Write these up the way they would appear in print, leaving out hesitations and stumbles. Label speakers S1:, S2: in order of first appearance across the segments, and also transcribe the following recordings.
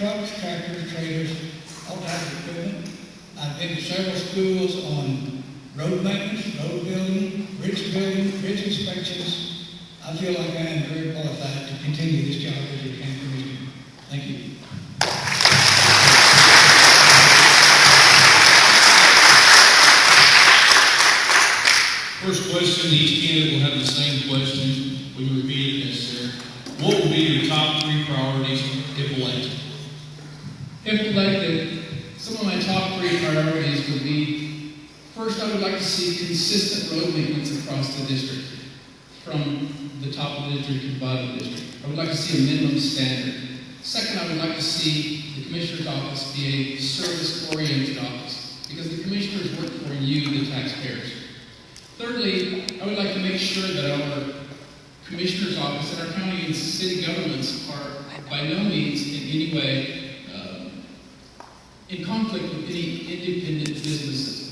S1: trucks, tractors, trailers, all types of equipment. I've been to several schools on road maintenance, road building, bridge inspections. I feel like I am very qualified to continue this job as a county commissioner. Thank you.
S2: First question, each candidate will have the same question. Will you repeat it necessary? What will be your top 3 priorities if elected?
S3: If elected, some of my top 3 priorities would be, first, I would like to see consistent road maintenance across the district, from the top of the district to the bottom of the district. I would like to see a minimum standard. Second, I would like to see the Commissioner's office be a service-oriented office, because the Commissioners work for you, the taxpayers. Thirdly, I would like to make sure that our Commissioner's office and our county and city governments are by no means in any way in conflict with any independent businesses,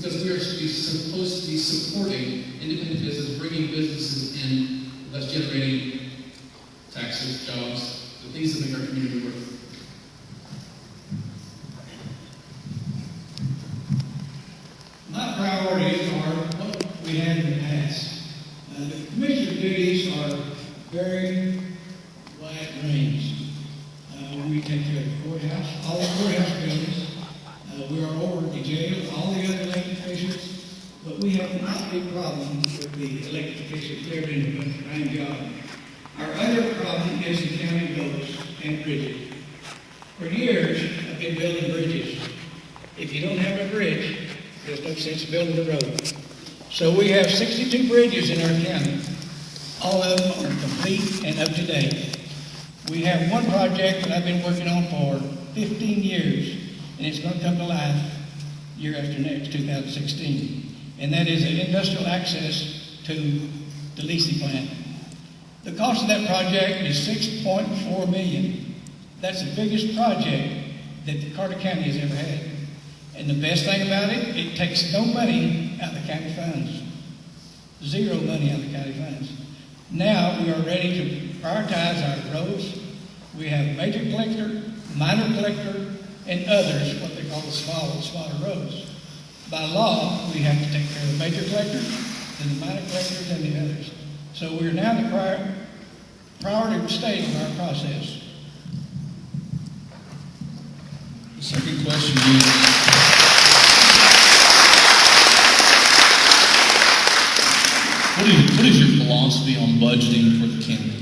S3: because we are supposed to be supporting independent business, bringing businesses in, thus generating taxes, jobs, the things that make our community work.
S1: My priorities are what we had in the past. The commissioner's duties are very wide range. We take care of the courthouse, all the courthouse buildings. We are over the jail, all the other elected officials, but we have not big problem with the elected officials. They're doing a fine job. Our other problem is the county roads and bridges. For years, I've been building bridges. If you don't have a bridge, there's no sense building the road. So we have 62 bridges in our county. All of them are complete and up to date. We have one project that I've been working on for 15 years, and it's going to come to life year after next, 2016. And that is an industrial access to the Lacey plant. The cost of that project is $6.4 million. That's the biggest project that Carter County has ever had. And the best thing about it, it takes no money out of the county funds. Zero money out of the county funds. Now we are ready to prioritize our roads. We have major collector, minor collector, and others, what they call the smaller roads. By law, we have to take care of the major collectors, then the minor collectors, and the others. So we're now in the priority stage of our process.
S2: The second question is, what is your philosophy on budgeting for the county?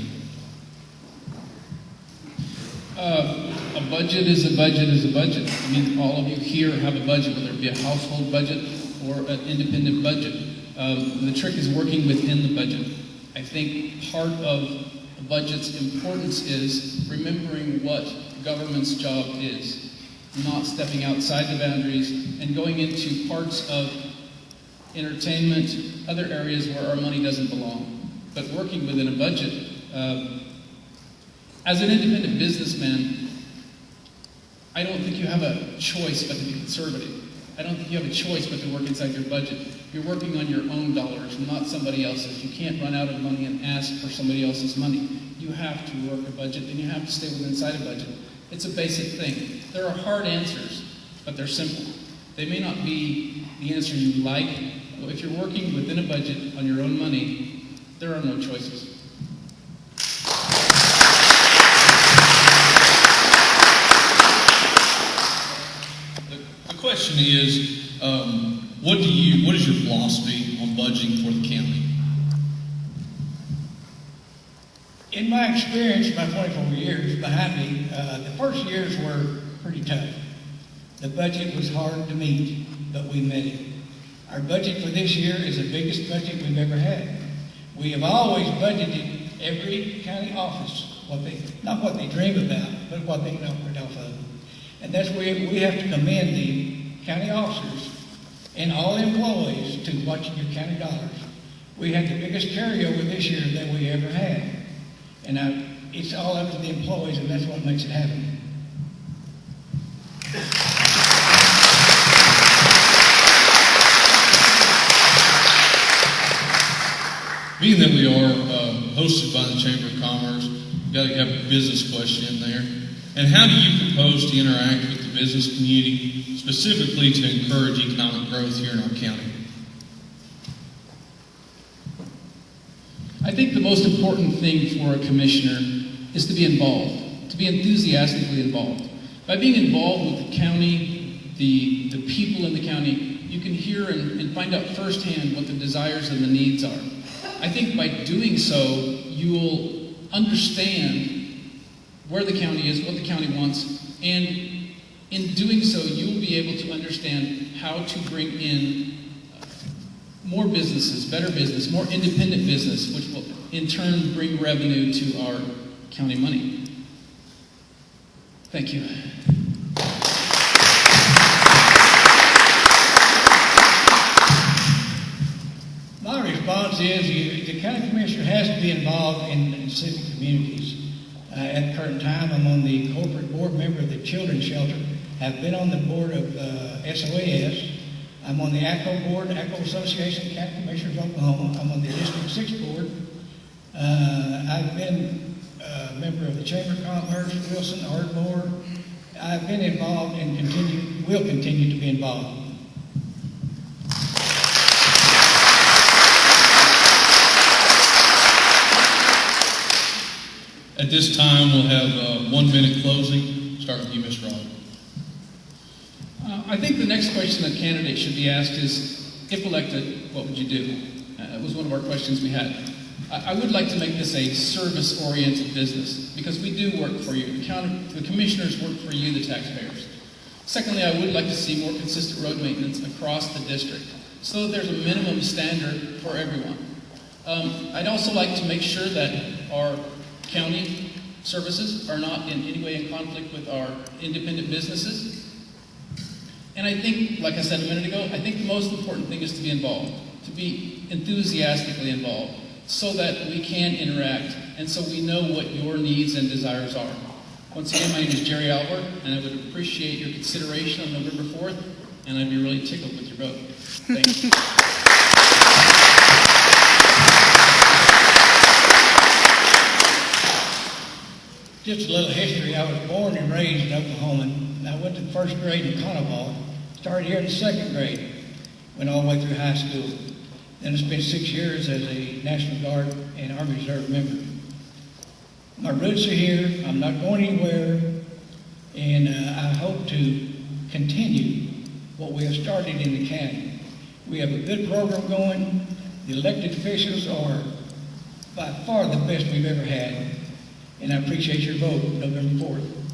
S3: A budget is a budget is a budget. I mean, all of you here have a budget, whether it be a household budget or an independent budget. The trick is working within the budget. I think part of a budget's importance is remembering what government's job is, not stepping outside the boundaries and going into parts of entertainment, other areas where our money doesn't belong. But working within a budget, as an independent businessman, I don't think you have a choice but to be conservative. I don't think you have a choice but to work inside your budget. You're working on your own dollars, not somebody else's. You can't run out of money and ask for somebody else's money. You have to work a budget, and you have to stay within inside a budget. It's a basic thing. There are hard answers, but they're simple. They may not be the answer you like, but if you're working within a budget on your own money, there are no choices.
S2: The question is, what is your philosophy on budgeting for the county?
S1: In my experience, my 24 years behind me, the first years were pretty tough. The budget was hard to meet, but we met it. Our budget for this year is the biggest budget we've ever had. We have always budgeted every county office, not what they dream about, but what they can operate off of. And that's where we have to commend the county officers and all employees to watching your county dollars. We had the biggest carryover this year than we ever had. And it's all up to the employees, and that's what makes it happen.
S2: Being that we are hosted by the Chamber of Commerce, we've got to have a business question in there. And how do you propose to interact with the business community, specifically to encourage economic growth here in our county?
S3: I think the most important thing for a commissioner is to be involved, to be enthusiastically involved. By being involved with the county, the people in the county, you can hear and find out firsthand what the desires and the needs are. I think by doing so, you will understand where the county is, what the county wants, and in doing so, you will be able to understand how to bring in more businesses, better business, more independent business, which will in turn bring revenue to our county money. Thank you.
S1: My response is the county commissioner has to be involved in civic communities. At the current time, I'm on the corporate board member of the Children's Shelter. I've been on the board of SOAS. I'm on the ACO board, ACO Association of County Commissioners of Oklahoma. I'm on the District 6 board. I've been a member of the Chamber of Commerce, Wilson, Ardmore. I've been involved and will continue to be involved.
S2: At this time, we'll have 1 minute closing. Start with you, Ms. Rod.
S3: I think the next question that candidates should be asked is, if elected, what would you do? That was one of our questions we had. I would like to make this a service-oriented business, because we do work for you. The commissioners work for you, the taxpayers. Secondly, I would like to see more consistent road maintenance across the district, so that there's a minimum standard for everyone. I'd also like to make sure that our county services are not in any way in conflict with our independent businesses. And I think, like I said a minute ago, I think the most important thing is to be involved, to be enthusiastically involved, so that we can interact and so we know what your needs and desires are. Once again, my name is Jerry Alvord, and I would appreciate your consideration on November 4th, and I'd be really tickled with your vote. Thank you.
S1: Just a little history. I was born and raised in Oklahoma. I went to the first grade in Conneval. Started here in the second grade. Went all the way through high school. Then I spent 6 years as a National Guard and Army Reserve member. My roots are here. I'm not going anywhere. And I hope to continue what we have started in the county. We have a good program going. The elected officials are by far the best we've ever had. And I appreciate your vote November 4th.